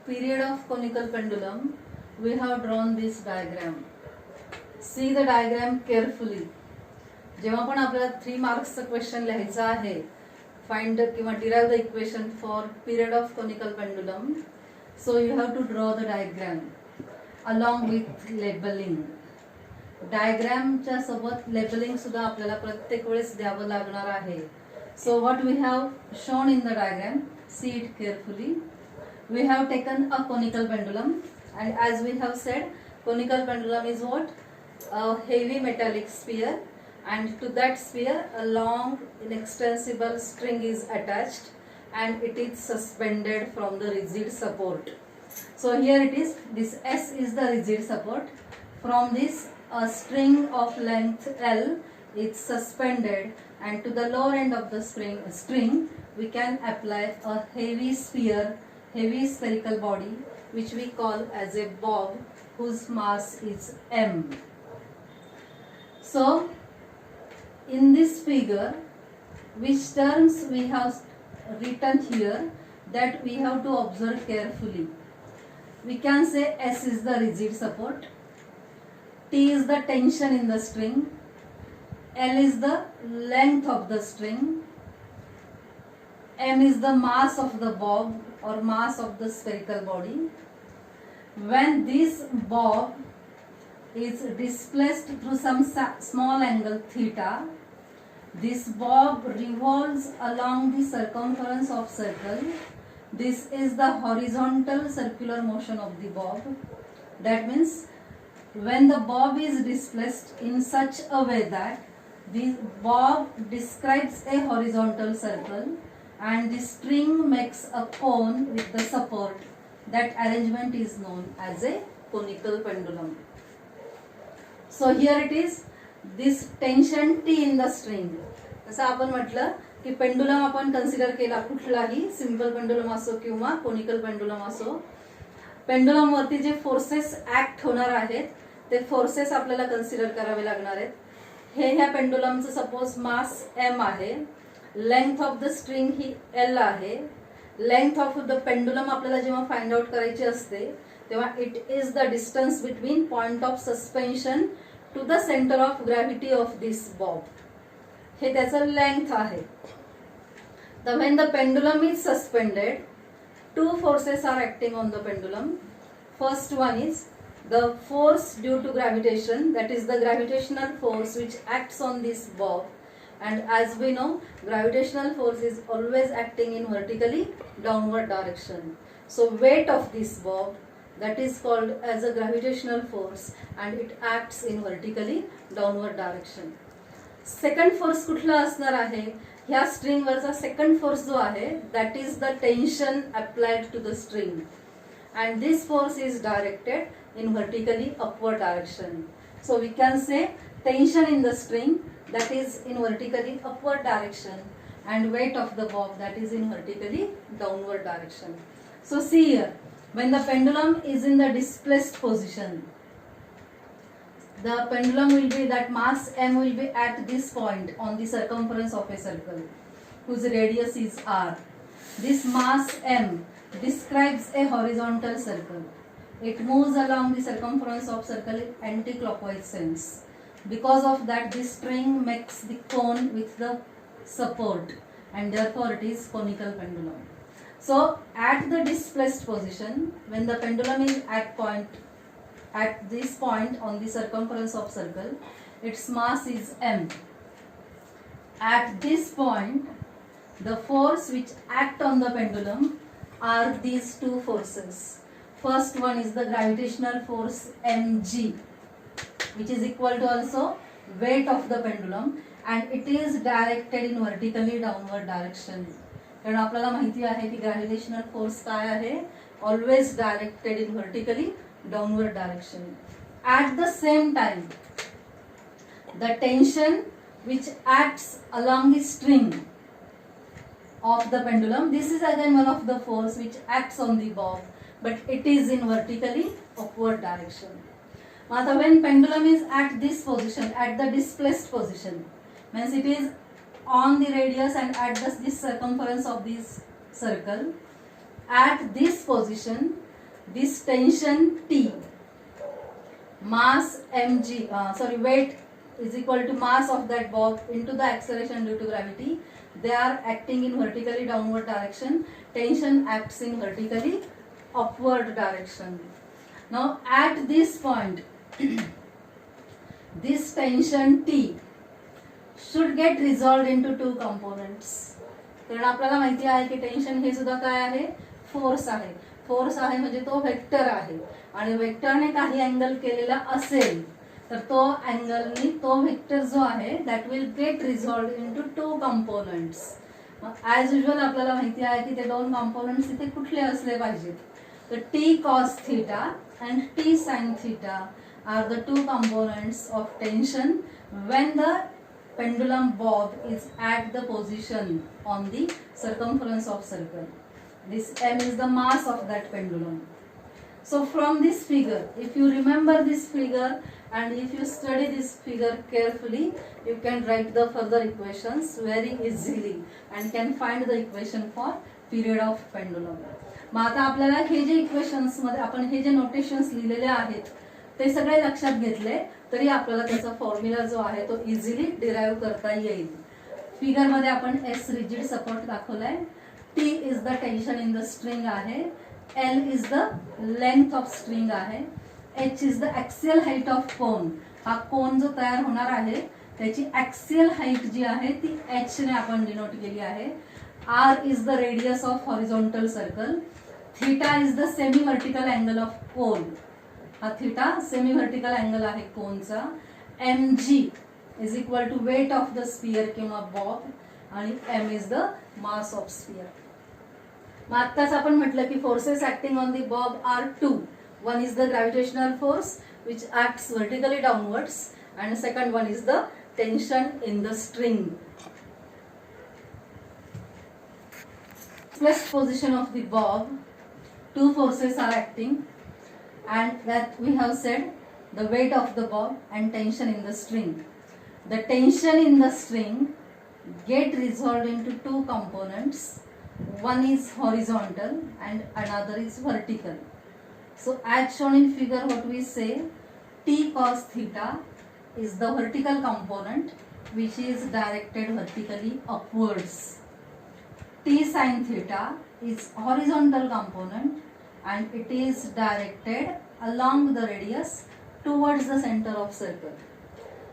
period of conical pendulum, we have drawn this diagram. See the diagram carefully. जेव्हा पण आपल्याला 3 मार्क्सचं question लिहायचं आहे, फाइंड किंवा derive the equation for period of conical pendulum, so you have to draw the diagram along with labelling. डायग्रामच्या सोबत labelling सुद्धा आपल्याला प्रत्येक वेळेस द्यावं लागणार आहे. So what we have shown in the diagram, see it carefully. We have taken a conical pendulum, and as we have said, conical pendulum is what? A heavy metallic sphere, and to that sphere a long inextensible string is attached and it is suspended from the rigid support. So here it is, this S is the rigid support. From this a string of length L is suspended, and to the lower end of the string we can apply a heavy spherical body which we call as a bob, whose mass is m. So in this figure, which terms we have written here, that we have to observe carefully. We can say S is the rigid support, T is the tension in the string, L is the length of the string, m is the mass of the bob or mass of the spherical body. When this bob is displaced through some small angle theta, this bob revolves along the circumference of circle. This is the horizontal circular motion of the bob. That means when the bob is displaced in such a way that the bob describes a horizontal circle and the string makes a cone with the support, that arrangement is known as a conical pendulum. So here it is, this tension T in the string. जसं आपण म्हटलं की pendulum आपण consider केला, कुठलाही simple pendulum असो किंवा conical pendulum असो, पेंडुलम वरती जे फोर्सेस ऍक्ट होणार आहेत ते फोर्सेस आपल्याला कन्सिडर करावे लागणार आहेत. हे ह्या पेंडुलमचं सपोज मास m आहे, लेंथ ऑफ द स्ट्रिंग ही L आहे. लेंथ ऑफ द पेंडुलम आपल्याला जेव्हा फाइंड आउट करायची असते तेव्हा it is the distance between point of suspension to the centre of gravity of this bob. हे त्याचं लेंथ आहे. The when the pendulum is suspended, two forces are acting on the pendulum. First one is the force due to gravitation, that is the gravitational force which acts on this bob, and as we know, gravitational force is always acting in vertically downward direction. So weight of this bob, that is called as a gravitational force, and it acts in vertically downward direction. Second force कुठला असणार आहे? ह्या string वरचा second force जो आहे, that is the tension applied to the string, and this force is directed in vertically upward direction. So we can say tension in the string, that is in vertically upward direction, and weight of the bob, that is in vertically downward direction. So see here, when the pendulum is in the displaced position, the pendulum will be, that mass m will be at this point on the circumference of a circle whose radius is r. This mass m describes a horizontal circle. It moves along the circumference of circle in anti-clockwise sense. Because of that, this string makes the cone with the support, and therefore it is conical pendulum. So at the displaced position, when the pendulum is at this point on the circumference of circle, its mass is m. At this point, the force which act on the pendulum are these two forces. First one is the gravitational force mg, which is equal to also weight of the pendulum, and it is directed in vertically downward direction. कारण आपल्याला माहिती आहे की gravitational force काय आहे, always directed in vertically downward direction. At the same time, the tension which acts along the string of the pendulum, this is again one of the force which acts on the bob, but it is in vertically upward direction. Now when pendulum is at this position, at the displaced position, means it is on the radius and at this circumference of this circle, at this position this tension T, mass mg, weight is equal to mass of that bob into the acceleration due to gravity. They are acting in vertically downward direction. Tension acts in vertically upward direction. Now at this point, this tension T should get resolved into two components. कारण आपल्याला माहिती आहे की tension हे सुद्धा काय आहे, force आहे. Force आहे म्हणजे तो वेक्टर आहे आणि वेक्टरने काही अँगल केलेला असेल तर तो अँगलनी तो वेक्टर जो आहे that will get resolved into two components. As usual आपल्याला माहिती आहे की ते दोन कंपोनंट्स इथे कुठले असले पाहिजेत. तर T cos theta and T sine theta are the two components of tension when the pendulum bob is at the position on the circumference of circle. This m is the mass of that pendulum. So from this figure, if you remember this figure and if you study this figure carefully, you can write the further equations very easily and can find the equation for period of pendulum. मग आता आपल्याला हे जे equations मध्ये आपण हे जे notations लिहिलेले आहेत ते सगळे लक्षात घेतले तरी आपल्याला त्याचा फॉर्म्युला जो आहे तो इझिली डिराईव्ह करता येईल. फिगर मध्ये आपण एस रिजिड सपोर्ट दाखवलाय, T is the tension in the string आहे, L is the length of string आहे, H is the axial height of cone. हा कोन जो तयार होणार आहे त्याची ऍक्सियल हाईट जी आहे ती एच ने आपण डिनोट केली आहे. R is the radius of horizontal circle, theta is the semi vertical angle of cone. हा थीटा सेमी व्हर्टिकल अँगल आहे कोनचा. M G is equal to weight of the sphere किंवा बॉब आणि M is the mass of sphere. मग आत्ताच आपण म्हटलं की forces acting on the bob are two. One is the gravitational force which acts vertically downwards and second one is the tension in the string. Displaced position of the bob, two forces are acting and that we have said the weight of the bob and tension in the string. The tension in the string get resolved into two components. One is horizontal and another is vertical. So as shown in figure, what we say, T cos theta is the vertical component which is directed vertically upwards. T sin theta is horizontal component and it is directed along the radius towards the center of circle.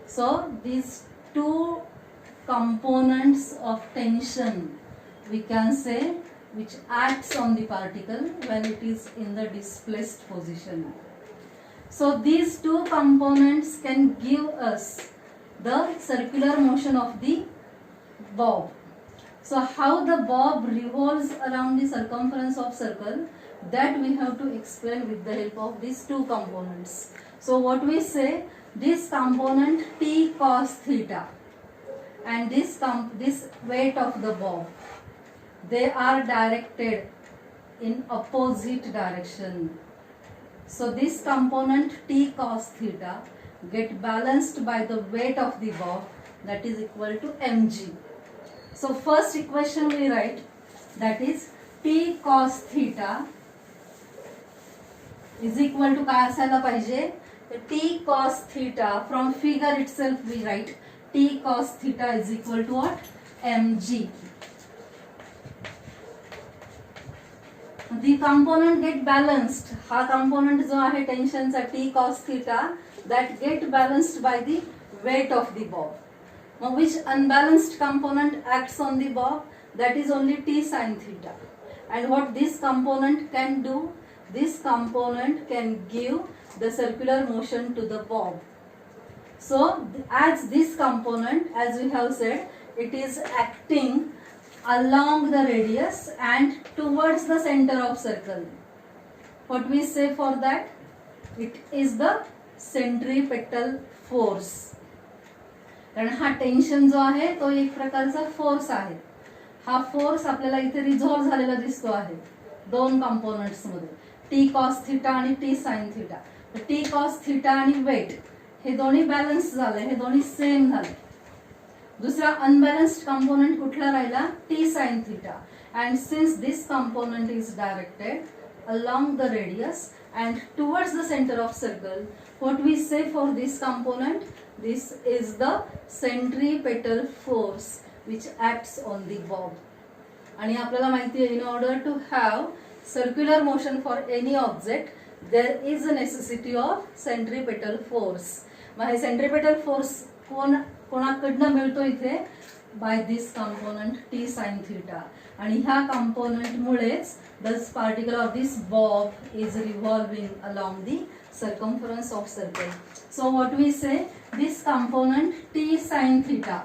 So these two components of tension we can say which acts on the particle when it is in the displaced position. So these two components can give us the circular motion of the bob. So how the bob revolves around the circumference of circle, that we have to explain with the help of these two components. So what we say, this component T cos theta and this weight of the bob, they are directed in opposite direction. So this component T cos theta get balanced by the weight of the bob, that is equal to mg. So first equation we write, that is T cos theta is equal to काय असायला पाहिजे, T cos theta from figure itself we write T cos theta is equal to what, mg. The component get balanced. हा component जो आहे टेन्शनचा T cos theta that get balanced by the weight of the bob. Now which unbalanced component acts on the bob? That is only T sin theta. And what this component can do? This component can give the circular motion to the bob. So as this component, as we have said, it is acting along the radius and towards the center of circle. What we say for that? It is the centripetal force. कारण हा tension जो आहे तो एक प्रकारचा force आहे. हा force आपल्याला इथे रिझॉल्व झालेला दिसतो आहे दोन कंपोनंट्स मध्ये, टी कॉस थिटा आणि T sine theta. T cos theta आणि वेट हे दोन्ही बॅलन्स झाले, हे दोन्ही सेम झाले. दूसरा अनबॅलन्स्ड कंपोनेंट कुठला राहिला, T sine theta. And since this component is directed along the radius and towards the center of circle. What we say for this component? This is the centripetal force which acts on the bob. आणि आपल्याला माहिती आहे, in order to have circular motion for any object there is a necessity of centripetal force. Mug hey centripetal force कोणाकडनं मिळतो इथे? By this component t sin theta. आणि ह्या component मुळेच this particle of this bob is revolving along the circumference of circle. So what we say, this component t sin theta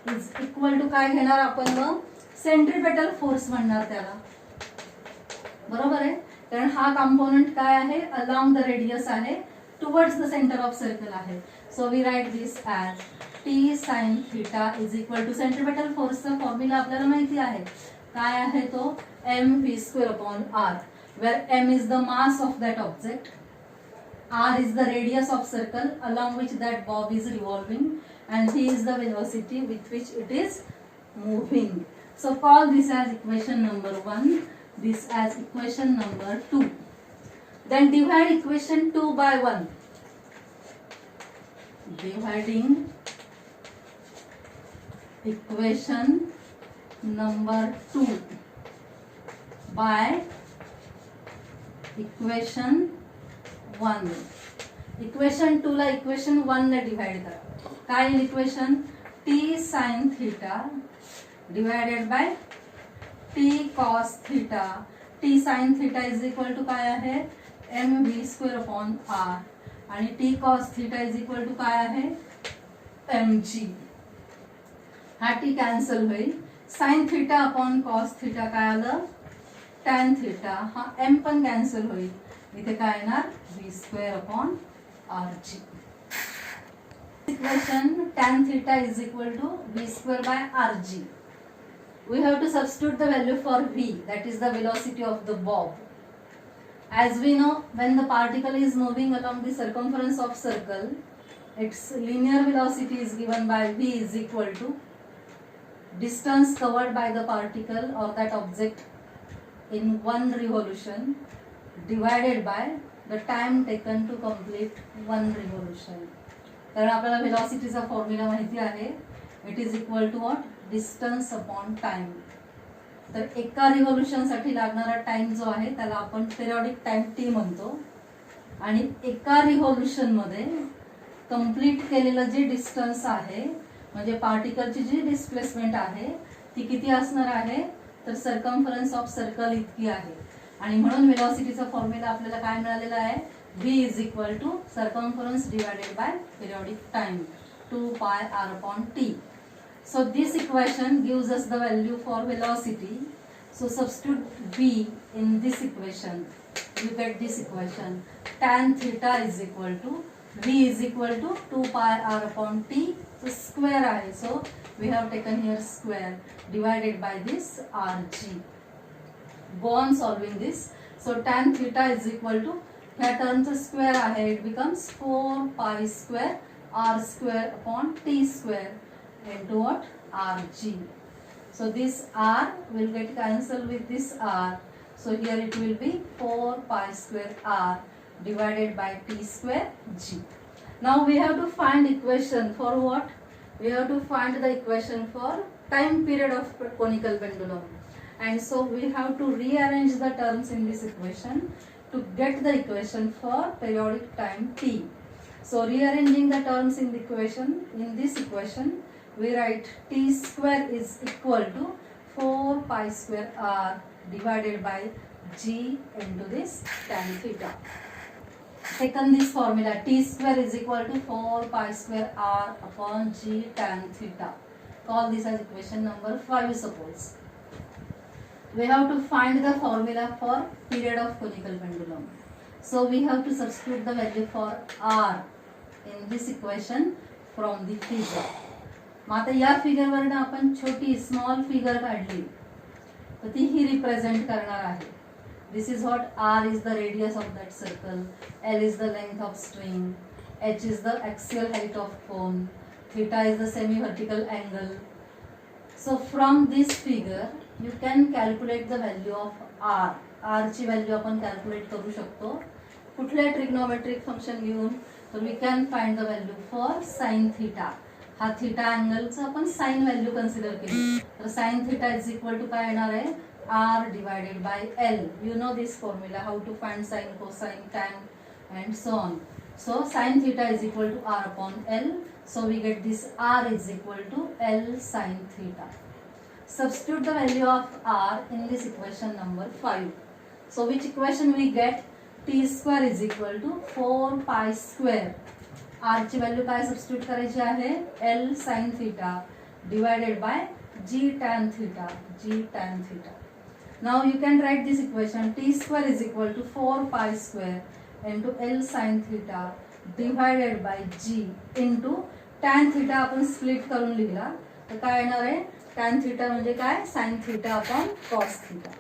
is equal to काय घेणार आपण मग? Centripetal force म्हणणार त्याला, बरोबर आहे. कारण हा कंपोनेंट काय आहे? अलॉंग द रेडियस आहे, towards the centre of circle आहे. So we write this as T sine theta is equal to centripetal फोर्सचा फॉर्म्युला आपल्याला माहिती आहे. काय आहे तो? M V square upon R, where M is the mass of that object, R is the radius of circle along which that bob is revolving, and v is the velocity with which it is moving. So call this as equation number 1, this as equation number 2. Then divide equation 2 by 1. Dividing equation number 2 by equation 1. Equation 2 La equation 1 ने divide करा. काय equation? t sin theta divided by t cos theta. t sin theta is equal to काय आहे? mv square upon r. आणि t cos theta is equal to काय आहे? mg. हा t cancel होईल. sin theta upon cos theta काय आलं? tan theta. हा m पण कॅन्सल होईल. इथे काय येणार? v square upon rg. Equation tan theta is equal to v square by rg. We have to substitute the value for v, that is the velocity of the bob. As we know, when the particle is moving along the circumference of circle, its linear velocity is given by v is equal to distance covered by the particle or that object in one revolution divided by the time taken to complete one revolution. कारण आपल्याला व्हेलॉसिटीचा formula माहिती आहे, it is equal to what? Distance upon time. तर एका रिव्होल्यूशनसाठी लागणारा time जो आहे त्याला आपण पिरियॉडिक टाइम टी म्हणतो. आणि एका रिव्होल्यूशनमध्ये कंप्लीट केलेलं जे डिस्टन्स आहे, म्हणजे पार्टिकलची जी डिस्प्लेसमेंट आहे ती किती असणार आहे? तर सर्कम्फरन्स ऑफ सर्कल इतकी आहे. आणि म्हणून व्हेलॉसिटीचा फॉर्म्युला आपल्याला काय मिळालेला आहे? v is equal to circumference divided by periodic time 2 pi r upon t. So this equation gives us the value for velocity. So substitute v in this equation. You get this equation. Tan theta is equal to v is equal to 2 pi r upon t. So square आहे. So we have taken here square divided by this rg. Go on solving this. So tan theta is equal to, ह्या टर्मचं square आहे, it becomes 4 pi square are square upon T square into what? rg. So this r will get cancelled with this r. So here it will be 4 pi square r divided by t square g. Now we have to find equation for what? We have to find the equation for time period of conical pendulum. And so we have to rearrange the terms in this equation to get the equation for periodic time t. So rearranging the terms in the equation, in this equation we write t square is equal to 4 pi square r divided by g into this tan theta. Taken this formula, t square is equal to 4 pi square r upon g tan theta. Call this as equation number 5 suppose. We have to find the formula for period of conical pendulum. So we have to substitute the value for r in this equation from the figure. मग आता या फिगरवरनं आपण छोटी small figure काढली तर ती ही represent करणार आहे. This is what r is the radius of that circle, l is the length of string, h is the axial height of cone, theta is the semi-vertical angle. So from this figure you can calculate the value of r. R ची value आपण calculate करू शकतो. कुठल्या trigonometric function घेऊन? तर we can find the value for sine theta. हा theta अँगलचं आपण साइन व्हॅल्यू कन्सिडर केली, तर sine theta is equal to काय येणार आहे? R divided by L. You know this formula, how to find sine, cosine, tan and so on. So sin theta is equal to r upon L. So we get this r is equal to L sin theta. Substitute the value of r in this equation number 5. So which equation we get? T square is equal to 4 pi square. r ची value काय substitute करायची आहे? L sin theta divided by g tan theta. G tan theta. Now you can write this equation. T square is equal to 4 pi square into L sin theta divided by G into tan theta आपण split करून लिहिला तर काय येणार आहे? tan theta म्हणजे काय? sin theta upon cos theta.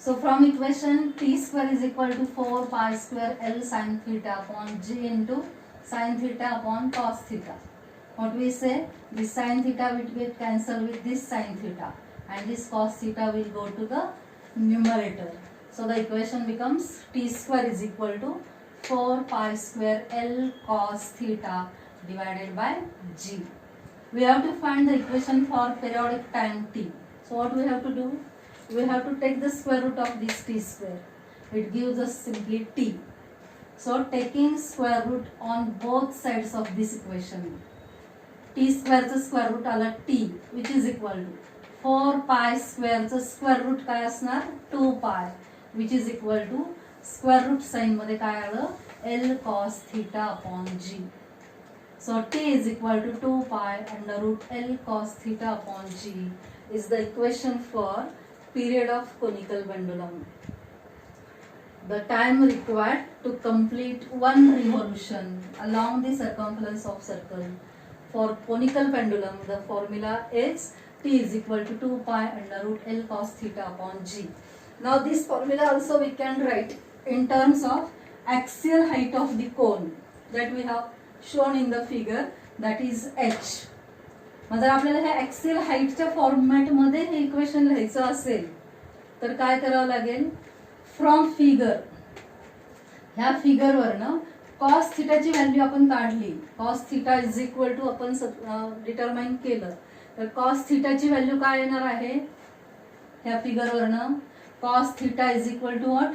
So from equation t square is equal to 4 pi square L sin theta upon G into sin theta upon cos theta. What we say? This sin theta will get cancelled with this sin theta and this cos theta will go to the numerator. So the equation becomes t square is equal to 4 pi square L cos theta divided by G. We have to find the equation for periodic time t. So what we have to do? We have to take the square root of this t square. It gives us simply t. So taking square root on both sides of this equation, t square चा square root आला t, which is equal to 4 pi square चा square root काय असणार? 2 pi. which is equal to square root sign मध्ये काय आलं? L cos theta upon G. So t is equal to 2 pi under root L cos theta upon G is the equation for period of conical pendulum. The time required to complete one revolution along the circumference of circle. For conical pendulum, the formula is t is equal to 2 pi under root L cos theta upon G. Now this formula also we can write in terms of axial height of the cone that we have shown in the figure, that is h. जर आपल्याला हे axial हाईटच्या format मध्ये हे equation लिहायचं असेल तर काय करावं लागेल? From figure, ह्या फिगर वरनं कॉस थिटाची व्हॅल्यू आपण काढली. Cos theta is equal to आपण डिटरमाइन केलं तर कॉस थिटाची व्हॅल्यू काय येणार आहे? ह्या फिगर वरनं cos theta is equal to what?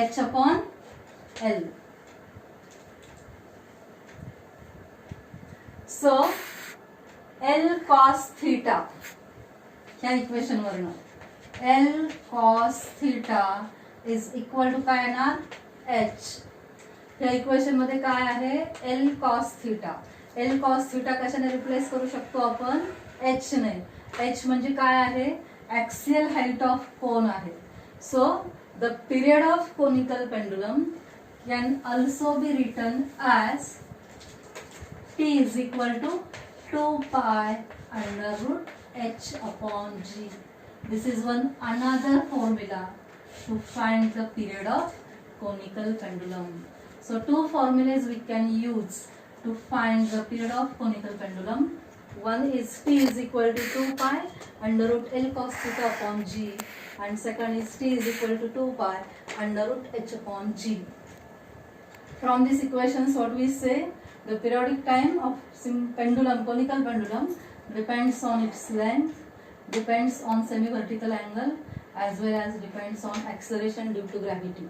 H upon L. So L cos theta ह्या इक्वेशन वरनं L cos theta is equal to काय येणार? H. ह्या इक्वेशन मध्ये काय आहे? L cos theta. L cos theta कशाने रिप्लेस करू शकतो आपण? h ने. h म्हणजे काय आहे? ऍक्सियल हाईट ऑफ कोन आहे. So the period of conical pendulum can also be written as t is equal to 2 pi under root h upon g. This is one another formula to find the period of conical pendulum. So two formulas we can use to find the period of conical pendulum. One is t is equal to 2 pi under root L cos theta upon G and second is t is equal to 2 pi under root h upon G. From these equations what we say? The periodic time of pendulum, conical pendulum depends on its length, depends on semi-vertical angle as well as depends on acceleration due to gravity.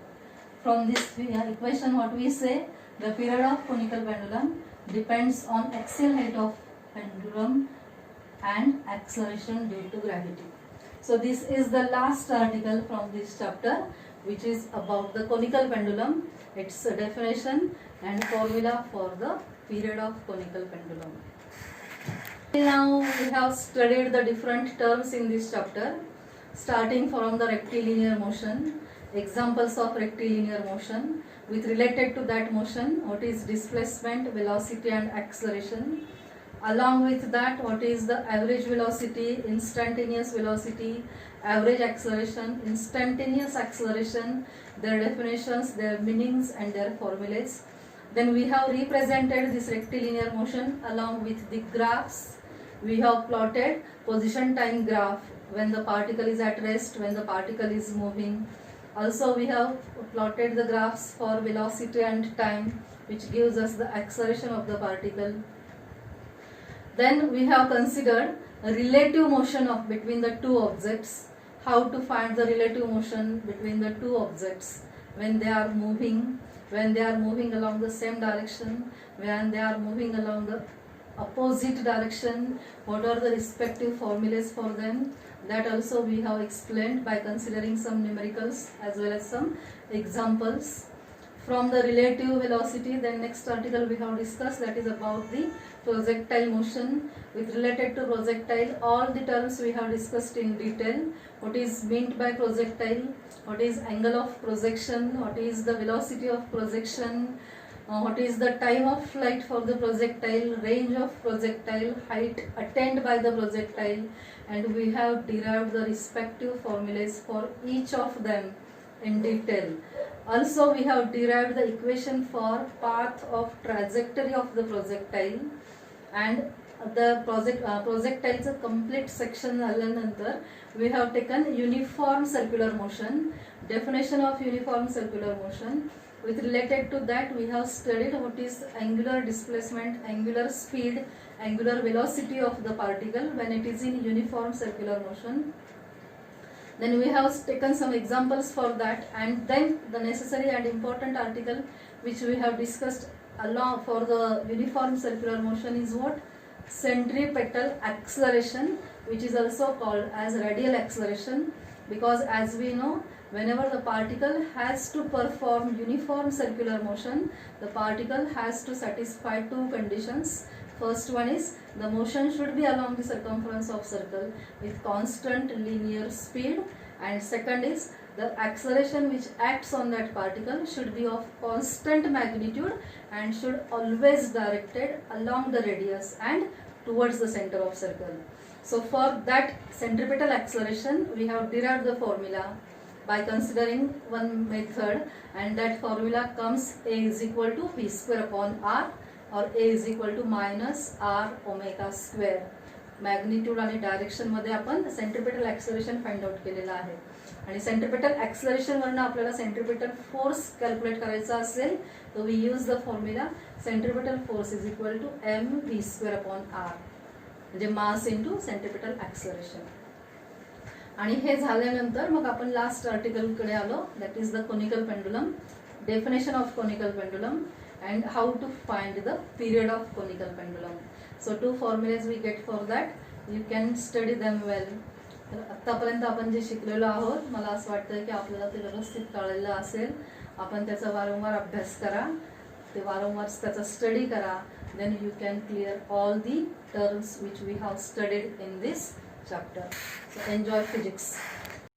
From this equation what we say? The period of conical pendulum depends on axial height of pendulum and acceleration due to gravity. So this is the last article from this chapter, which is about the conical pendulum, its definition and formula for the period of conical pendulum. Now we have studied the different terms in this chapter, starting from the rectilinear motion, examples of rectilinear motion. With related to that motion, what is displacement, velocity and acceleration. Along with that, what is the average velocity, instantaneous velocity, average acceleration, instantaneous acceleration, their definitions, their meanings and their formulas. Then we have represented this rectilinear motion along with the graphs we have plotted position time graph when the particle is at rest, when the particle is moving. Also we have plotted the graphs for velocity and time, which gives us the acceleration of the particle. Then we have considered a relative motion of between the two objects. How to find the relative motion between the two objects when they are moving, along the same direction, when they are moving along the opposite direction, what are the respective formulas for them. That also we have explained by considering some numericals as well as some examples. From the relative velocity, then next article we have discussed, that is about the projectile motion. With related to projectile, all the terms we have discussed in detail. What is meant by projectile, what is angle of projection, what is the velocity of projection, what is the time of flight for the projectile, range of projectile, height attained by the projectile, and we have derived the respective formulas for each of them in detail. Also we have derived the equation for path of trajectory of the projectile, and the projectile's complete section झाल्यानंतर we have taken uniform circular motion, definition of uniform circular motion. With related to that, we have studied what is angular displacement, angular speed, angular velocity of the particle when it is in uniform circular motion. Then we have taken some examples for that, and then the necessary and important article which we have discussed along for the uniform circular motion is what? Centripetal acceleration, which is also called as radial acceleration, because as we know, whenever the particle has to perform uniform circular motion, the particle has to satisfy two conditions. First one is the motion should be along the circumference of circle with constant linear speed, and second is the acceleration which acts on that particle should be of constant magnitude and should always directed along the radius and towards the center of circle. So for that centripetal acceleration, we have derived the formula by considering one method, and that formula comes A is equal to P square upon R, or A is equal to minus R omega square. Magnitude आणि direction मध्ये आपण centripetal acceleration find out केलेलं आहे, आणि centripetal acceleration वरनं आपल्याला centripetal force calculate करायचा असेल तर we use the formula centripetal force is equal to M V square upon R, म्हणजे मास इंटू सेंट्रिपेटल ॲक्सलरेशन. आणि हे झाल्यानंतर मग आपण लास्ट आर्टिकलकडे आलो, that is the conical pendulum, definition of conical pendulum and how to find the period of conical pendulum. So two formulas we get for that, you can study them well. तर आतापर्यंत आपण जे शिकलेलो आहोत, मला असं वाटतं की आपल्याला ते व्यवस्थित कळलेलं असेल. आपण त्याचा वारंवार अभ्यास करा, ते वारंवार त्याचा स्टडी करा, then you can clear all the terms which we have studied in this chapter. So enjoy physics.